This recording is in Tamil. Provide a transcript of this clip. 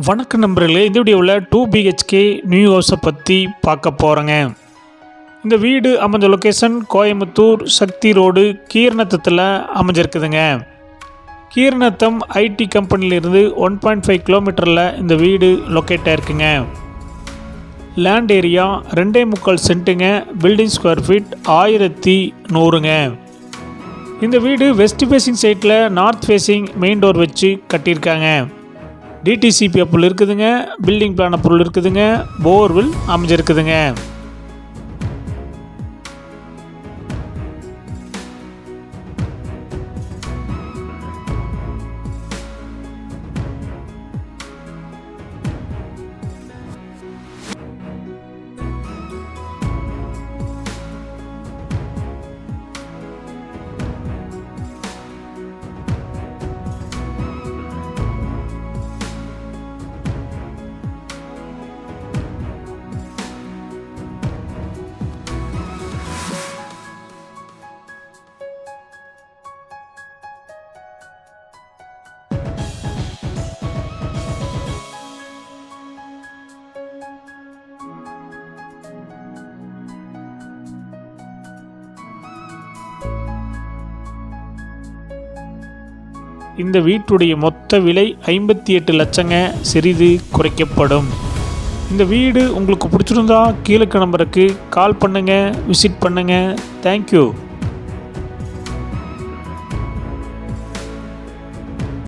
வணக்கம் நண்பர்களே, இந்த வீடியோவில் 2 BHK நியூ ஹவுஸை பற்றி பார்க்க போகிறேங்க. இந்த வீடு அமைஞ்ச லொக்கேஷன் கோயம்புத்தூர் சக்தி ரோடு கீரநத்தத்தில் அமைஞ்சிருக்குதுங்க. கீரநத்தம் ஐடி கம்பெனிலிருந்து 1.5 கிலோமீட்டரில் இந்த வீடு லொக்கேட் ஆகிருக்குங்க. லேண்ட் ஏரியா 2.25 சென்ட்டுங்க. பில்டிங் ஸ்கொயர் ஃபீட் 1100ங்க. இந்த வீடு வெஸ்ட் ஃபேஸிங் சைட்டில் நார்த் ஃபேஸிங் மெயின் டோர் வச்சு கட்டியிருக்காங்க. டிடிசிபி அப்ரூவல் இருக்குதுங்க. பில்டிங் பிளான் அப்ரூவல் இருக்குதுங்க. போர்வில் அமைஞ்சிருக்குதுங்க. இந்த வீட்டுடைய மொத்த விலை 58 லட்சங்க. சிறிது குறைக்கப்படும். இந்த வீடு உங்களுக்கு பிடிச்சிருந்தா கீழே நம்பருக்கு கால் பண்ணுங்கள், விசிட் பண்ணுங்கள். தேங்க்யூ.